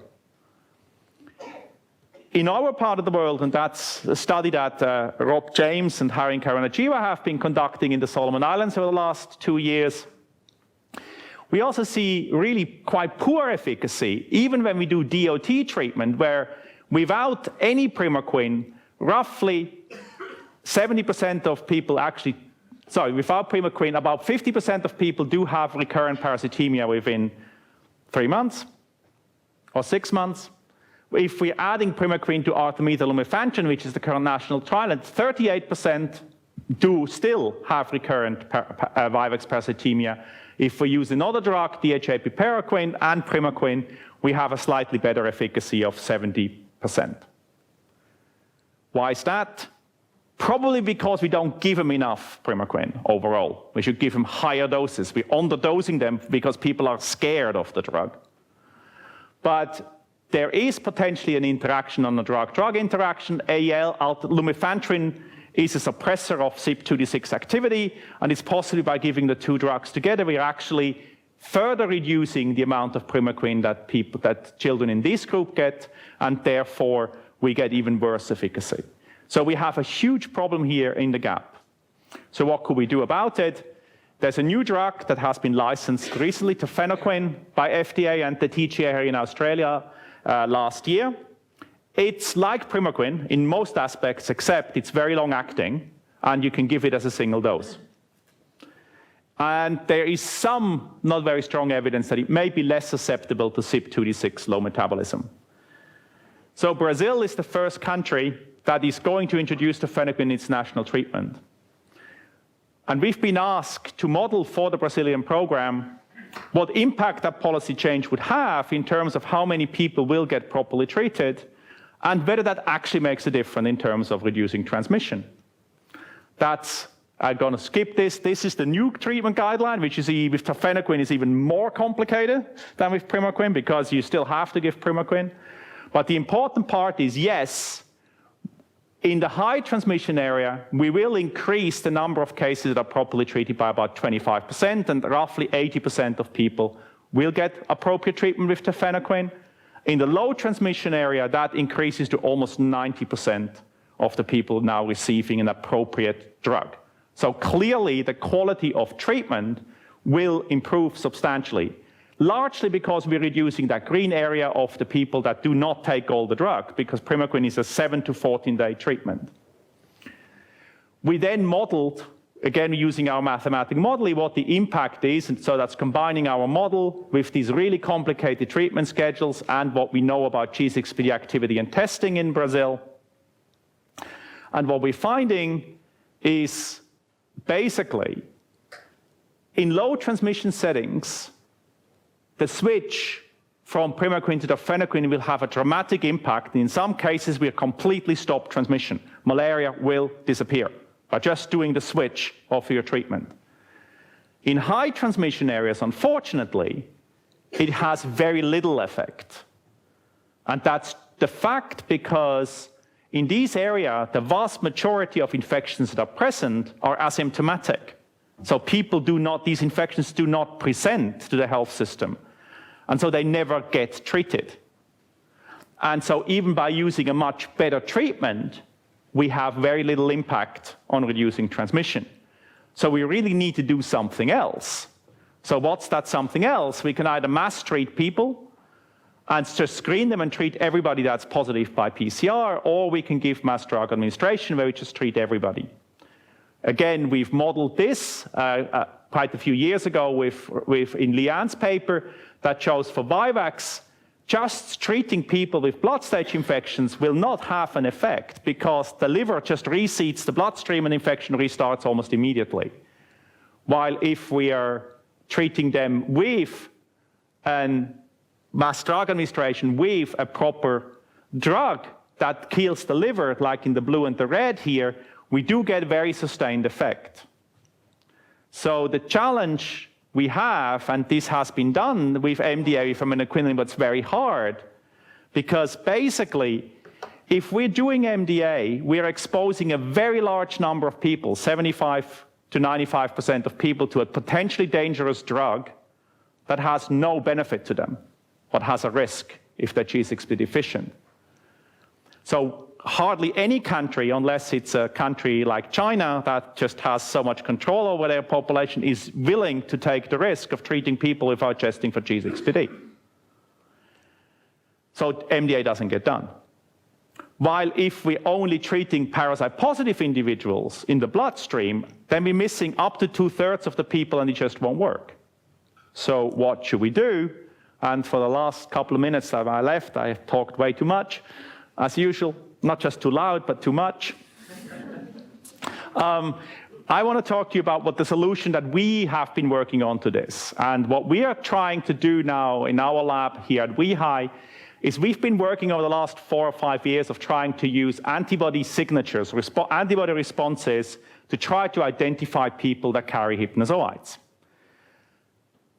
In our part of the world, and that's a study that Rob James and Harry Karanajiva have been conducting in the Solomon Islands over the last 2 years, we also see really quite poor efficacy, even when we do DOT treatment, where without any primaquine, roughly 70% of people without primaquine, about 50% of people do have recurrent parasitemia within 3 months or 6 months. If we're adding primaquine to artemether lumefantrine, which is the current national trial, 38% do still have recurrent vivax parasitemia. If we use another drug, DHA piperoquine and primaquine, we have a slightly better efficacy of 70%. Why is that? Probably because we don't give them enough primaquine overall. We should give them higher doses. We're underdosing them because people are scared of the drug. But there is potentially an interaction on the drug-drug interaction. Lumefantrine is a suppressor of CYP2D6 activity, and it's possibly by giving the two drugs together, we are actually further reducing the amount of primaquine that children in this group get, and therefore we get even worse efficacy. So we have a huge problem here in the gap. So what could we do about it? There's a new drug that has been licensed recently, tafenoquine, by FDA and the TGA in Australia last year. It's like primaquine in most aspects, except it's very long-acting, and you can give it as a single dose. And there is some not very strong evidence that it may be less susceptible to CYP2D6 low metabolism. So Brazil is the first country that is going to introduce tafenoquine in its national treatment. And we've been asked to model for the Brazilian program what impact that policy change would have in terms of how many people will get properly treated and whether that actually makes a difference in terms of reducing transmission. I'm going to skip this. This is the new treatment guideline, which is with tafenoquine is even more complicated than with primaquine because you still have to give primaquine. But the important part is, yes, in the high transmission area, we will increase the number of cases that are properly treated by about 25%, and roughly 80% of people will get appropriate treatment with tafenoquine. In the low transmission area, that increases to almost 90% of the people now receiving an appropriate drug. So clearly, the quality of treatment will improve substantially, largely because we're reducing that green area of the people that do not take all the drug, because primaquine is a 7 to 14-day treatment. We then modeled, again using our mathematical modeling, what the impact is, and so that's combining our model with these really complicated treatment schedules and what we know about G6PD activity and testing in Brazil. And what we're finding is basically, in low transmission settings, the switch from primaquine to tafenoquine will have a dramatic impact. In some cases, we'll completely stop transmission. Malaria will disappear by just doing the switch of your treatment. In high transmission areas, unfortunately, it has very little effect. And that's the fact because in these areas, the vast majority of infections that are present are asymptomatic. So these infections do not present to the health system. And so they never get treated. And so even by using a much better treatment, we have very little impact on reducing transmission. So we really need to do something else. So what's that something else? We can either mass treat people and just screen them and treat everybody that's positive by PCR, or we can give mass drug administration where we just treat everybody. Again, we've modeled this quite a few years ago in Lian's paper that shows for vivax, just treating people with blood stage infections will not have an effect because the liver just reseats the bloodstream and infection restarts almost immediately. While if we are treating them with mass drug administration with a proper drug that kills the liver, like in the blue and the red here, we do get a very sustained effect. So the challenge we have, and this has been done with MDA from anaquinine, but it's very hard, because basically, if we're doing MDA, we're exposing a very large number of people, 75 to 95% of people, to a potentially dangerous drug that has no benefit to them, but has a risk if they're G6PD deficient. So hardly any country, unless it's a country like China that just has so much control over their population, is willing to take the risk of treating people without testing for G6PD. So MDA doesn't get done. While if we're only treating parasite-positive individuals in the bloodstream, then we're missing up to 2/3 of the people and it just won't work. So what should we do? And for the last couple of minutes that I left, I have talked way too much, as usual. Not just too loud, but too much. I want to talk to you about what the solution that we have been working on to this. And what we are trying to do now in our lab here at WEHI is we've been working over the last 4 or 5 years of trying to use antibody signatures, antibody responses, to try to identify people that carry hypnozoites.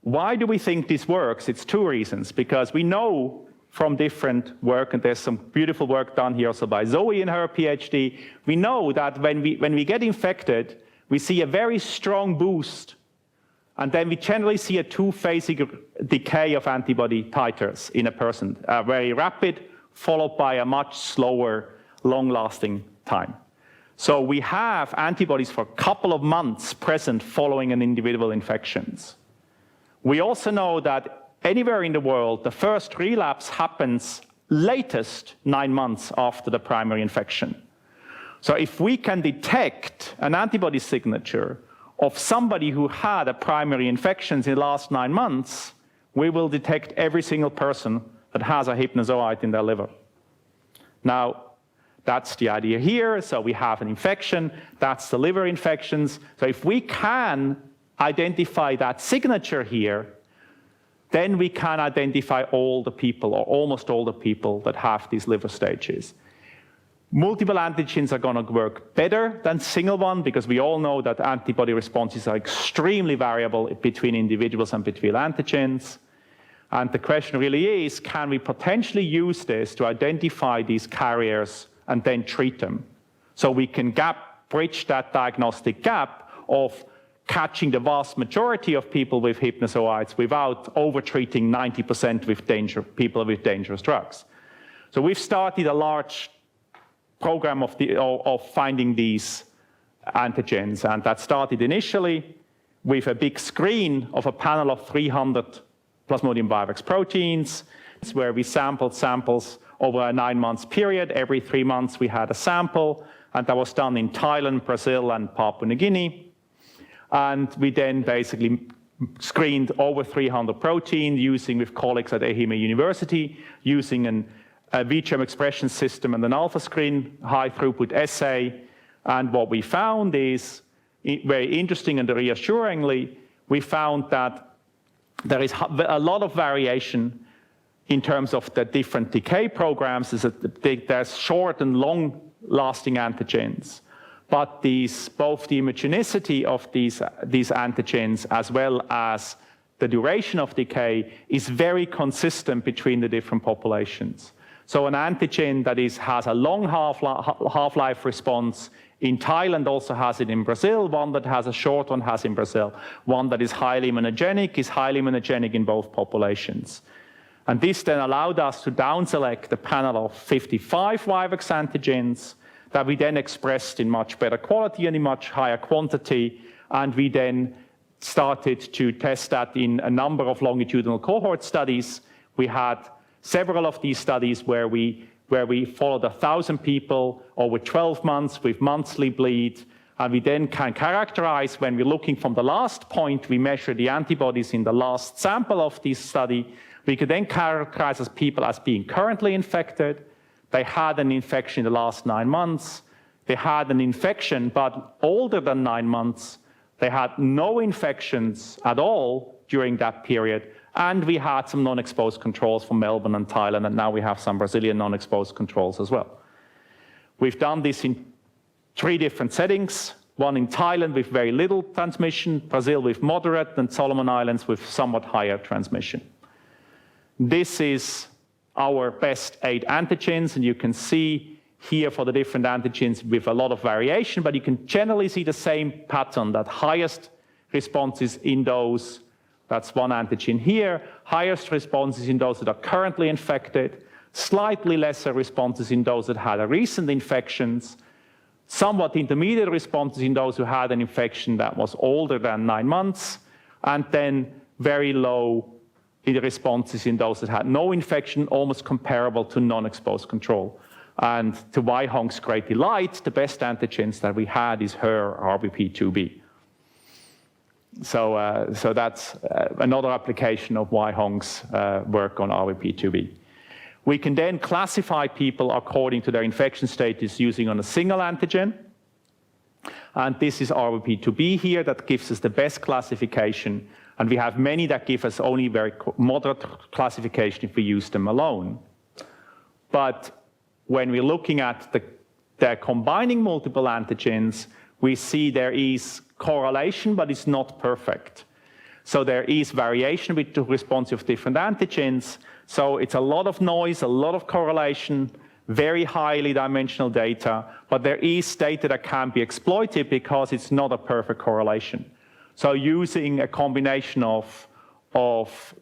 Why do we think this works? It's 2 reasons. Because we know from different work, and there's some beautiful work done here also by Zoe in her PhD, we know that when we get infected, we see a very strong boost, and then we generally see a 2-phasic decay of antibody titers in a person, very rapid, followed by a much slower, long-lasting time. So we have antibodies for a couple of months present following an individual infections. We also know that anywhere in the world, the first relapse happens latest 9 months after the primary infection. So if we can detect an antibody signature of somebody who had a primary infection in the last 9 months, we will detect every single person that has a hypnozoite in their liver. Now, that's the idea here. So we have an infection, that's the liver infections. So if we can identify that signature here, then we can identify all the people, or almost all the people, that have these liver stages. Multiple antigens are going to work better than single one, because we all know that antibody responses are extremely variable between individuals and between antigens. And the question really is, can we potentially use this to identify these carriers and then treat them? So we can bridge that diagnostic gap of catching the vast majority of people with hypnozoites without over-treating 90% with people with dangerous drugs. So we've started a large program of finding these antigens, and that started initially with a big screen of a panel of 300 Plasmodium vivax proteins, where we sampled samples over a 9-month period. Every 3 months we had a sample, and that was done in Thailand, Brazil, and Papua New Guinea. And we then basically screened over 300 proteins with colleagues at WEHI University, using a VGM expression system and an alpha screen high throughput assay. And what we found is, very interesting and reassuringly, we found that there is a lot of variation in terms of the different decay programs. There's short and long lasting antigens. But both the immunogenicity of these antigens as well as the duration of decay is very consistent between the different populations. So an antigen that has a long half-life response in Thailand also has it in Brazil. One that has a short one has in Brazil. One that is highly immunogenic is highly immunogenic in both populations. And this then allowed us to down-select a panel of 55 vivax antigens that we then expressed in much better quality and in much higher quantity. And we then started to test that in a number of longitudinal cohort studies. We had several of these studies where we followed 1,000 people over 12 months with monthly bleed. And we then can characterize, when we're looking from the last point, we measure the antibodies in the last sample of this study. We could then characterize as people as being currently infected. They had an infection in the last 9 months. They had an infection, but older than 9 months. They had no infections at all during that period. And we had some non-exposed controls from Melbourne and Thailand, and now we have some Brazilian non-exposed controls as well. We've done this in 3 different settings. One in Thailand with very little transmission, Brazil with moderate, and Solomon Islands with somewhat higher transmission. This is our best 8 antigens, and you can see here for the different antigens with a lot of variation, but you can generally see the same pattern, that highest responses in those, that's one antigen here, highest responses in those that are currently infected, slightly lesser responses in those that had a recent infections, somewhat intermediate responses in those who had an infection that was older than 9 months, and then very low the responses in those that had no infection, almost comparable to non-exposed control. And to Wei-Hong's great delight, the best antigens that we had is her RBP2B. So that's another application of Wei-Hong's work on RBP2B. We can then classify people according to their infection status using on a single antigen. And this is RBP2B here that gives us the best classification. And we have many that give us only very moderate classification if we use them alone. But when we're looking at the combining multiple antigens, we see there is correlation, but it's not perfect. So there is variation with the response of different antigens. So it's a lot of noise, a lot of correlation, very highly dimensional data, but there is data that can be exploited because it's not a perfect correlation. So using a combination of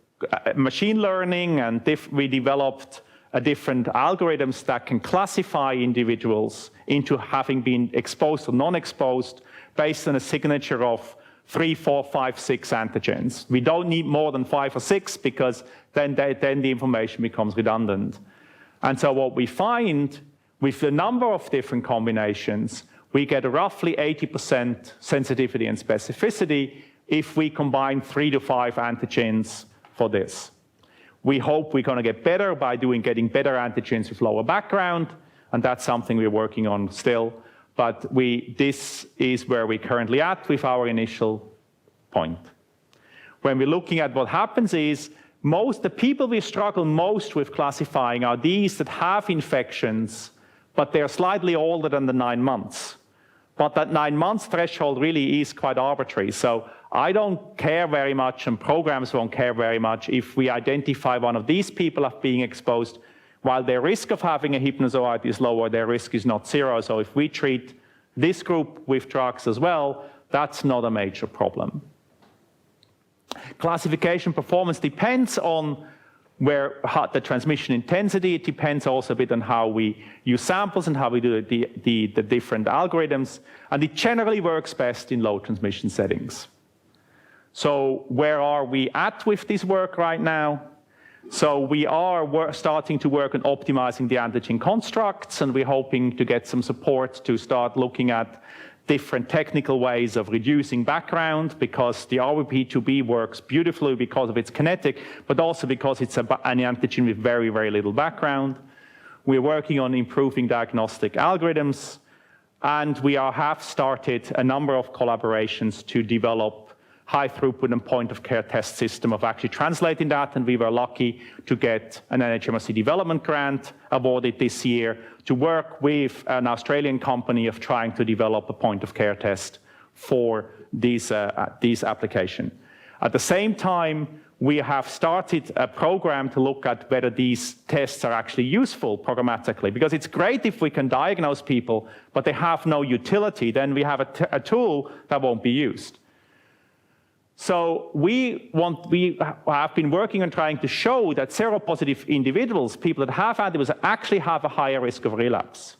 machine learning and we developed different algorithms that can classify individuals into having been exposed or non-exposed based on a signature of 3, 4, 5, 6 antigens. We don't need more than 5 or 6 because then the information becomes redundant. And so what we find with a number of different combinations, we get roughly 80% sensitivity and specificity if we combine 3 to 5 antigens for this. We hope we're going to get better by getting better antigens with lower background, and that's something we're working on still. But this is where we're currently at with our initial point. When we're looking at what happens is, the people we struggle most with classifying are these that have infections, but they're slightly older than the 9 months. But that 9 months threshold really is quite arbitrary. So I don't care very much, and programs won't care very much, if we identify one of these people as being exposed. While their risk of having a hypnozoite is lower, their risk is not 0. So if we treat this group with drugs as well, that's not a major problem. Classification performance depends on the transmission intensity. It depends also a bit on how we use samples and how we do the different algorithms. And it generally works best in low transmission settings. So where are we at with this work right now? So we are starting to work on optimizing the antigen constructs, and we're hoping to get some support to start looking at different technical ways of reducing background, because the RVP2B works beautifully because of its kinetic, but also because it's an antigen with very, very little background. We're working on improving diagnostic algorithms, and we have started a number of collaborations to develop high throughput and point-of-care test system of actually translating that, and we were lucky to get an NHMRC development grant awarded this year to work with an Australian company of trying to develop a point-of-care test for these applications. At the same time, we have started a program to look at whether these tests are actually useful programmatically, because it's great if we can diagnose people, but they have no utility, then we have a tool that won't be used. So we have been working on trying to show that seropositive individuals, people that have antibodies, actually have a higher risk of relapse.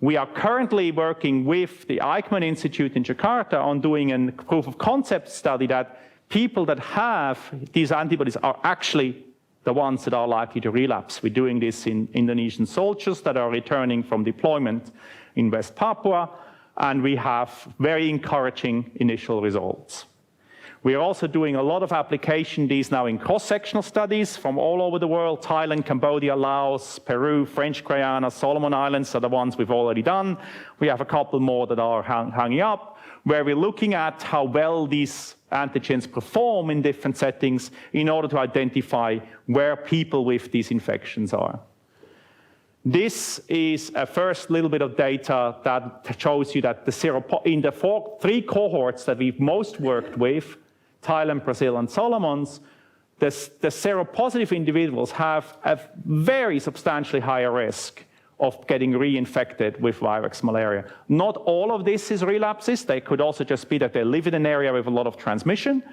We are currently working with the Eichmann Institute in Jakarta on doing a proof of concept study that people that have these antibodies are actually the ones that are likely to relapse. We're doing this in Indonesian soldiers that are returning from deployment in West Papua, and we have very encouraging initial results. We are also doing a lot of application these now in cross-sectional studies from all over the world. Thailand, Cambodia, Laos, Peru, French Guiana, Solomon Islands are the ones we've already done. We have a couple more that are hanging up, where we're looking at how well these antigens perform in different settings in order to identify where people with these infections are. This is a first little bit of data that shows you that in the 3 cohorts that we've most worked with, Thailand, Brazil, and Solomons, the seropositive individuals have a very substantially higher risk of getting reinfected with vivax malaria. Not all of this is relapses. They could also just be that they live in an area with a lot of transmission,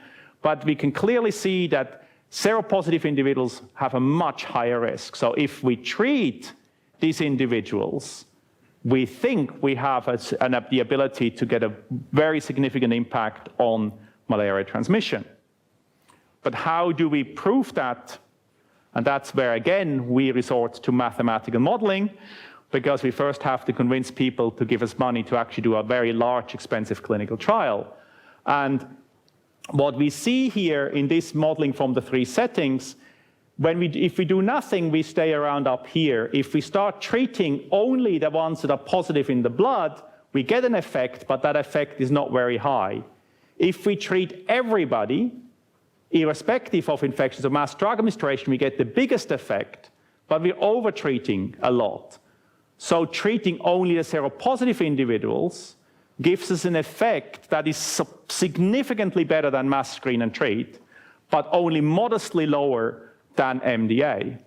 but we can clearly see that seropositive individuals have a much higher risk. So if we treat these individuals, we think we have the ability to get a very significant impact on malaria transmission. But how do we prove that? And that's where, again, we resort to mathematical modeling, because we first have to convince people to give us money to actually do a very large, expensive clinical trial. And what we see here in this modeling from the 3 settings, if we do nothing, we stay around up here. If we start treating only the ones that are positive in the blood, we get an effect, but that effect is not very high. If we treat everybody, irrespective of infections or mass drug administration, we get the biggest effect, but we're over-treating a lot. So treating only the seropositive individuals gives us an effect that is significantly better than mass screen and treat, but only modestly lower than MDA.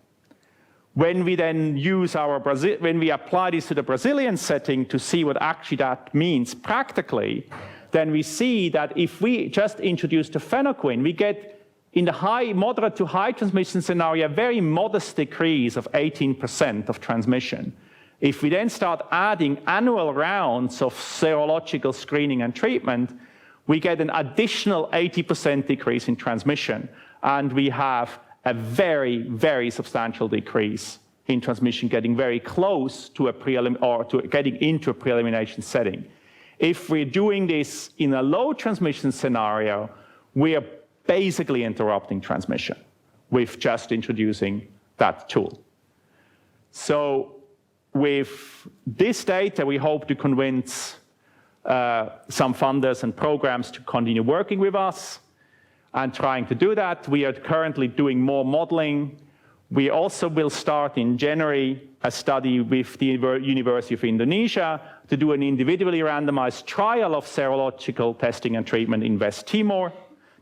When we then use when we apply this to the Brazilian setting to see what actually that means practically, then we see that if we just introduce tefenoquine, we get in the moderate to high transmission scenario a very modest decrease of 18% of transmission. If we then start adding annual rounds of serological screening and treatment, we get an additional 80% decrease in transmission, and we have a very, very substantial decrease in transmission, getting very close to getting into a pre-elimination setting. If we're doing this in a low transmission scenario, we are basically interrupting transmission with just introducing that tool. So with this data, we hope to convince some funders and programs to continue working with us and trying to do that. We are currently doing more modeling. We also will start in January a study with the University of Indonesia to do an individually randomized trial of serological testing and treatment in West Timor.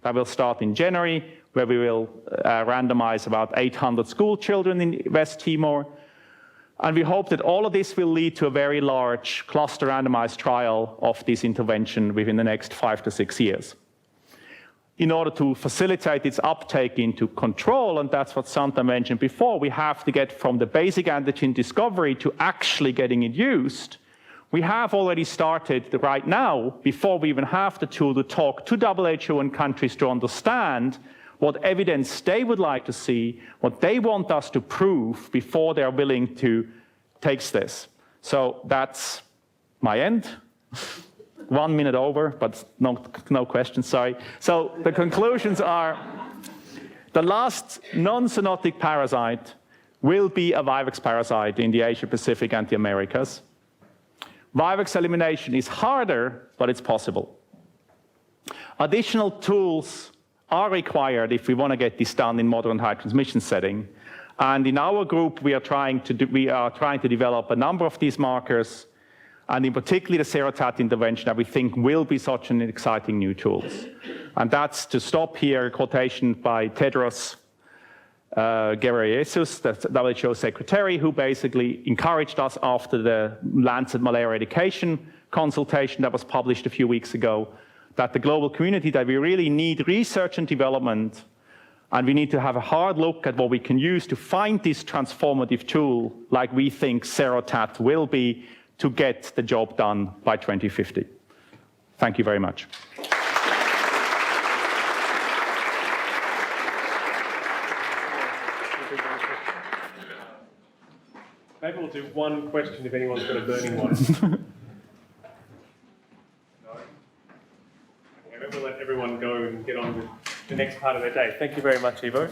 That will start in January, where we will randomize about 800 school children in West Timor. And we hope that all of this will lead to a very large cluster randomized trial of this intervention within the next 5 to 6 years. In order to facilitate its uptake into control, and that's what Santa mentioned before, we have to get from the basic antigen discovery to actually getting it used. We have already started right now, before we even have the tool, to talk to WHO and countries to understand what evidence they would like to see, what they want us to prove before they're willing to take this. So that's my end. 1 minute over, but no questions, sorry. So the conclusions are, the last non-zoonotic parasite will be a vivax parasite in the Asia-Pacific and the Americas. Vivax elimination is harder, but it's possible. Additional tools are required if we want to get this done in moderate and high transmission setting. And in our group, we are trying to develop a number of these markers, and in particular the serotat intervention that we think will be such an exciting new tools. And that's, to stop here, a quotation by Tedros Ghebreyesus, the WHO secretary, who basically encouraged us after the Lancet Malaria Eradication consultation that was published a few weeks ago, that the global community, that we really need research and development, and we need to have a hard look at what we can use to find this transformative tool, like we think serotat will be, to get the job done by 2050. Thank you very much.
Maybe we'll do one question if anyone's got a burning one. No? Okay, maybe we'll let everyone go and get on with the next part of their day. Thank you very much, Ivo.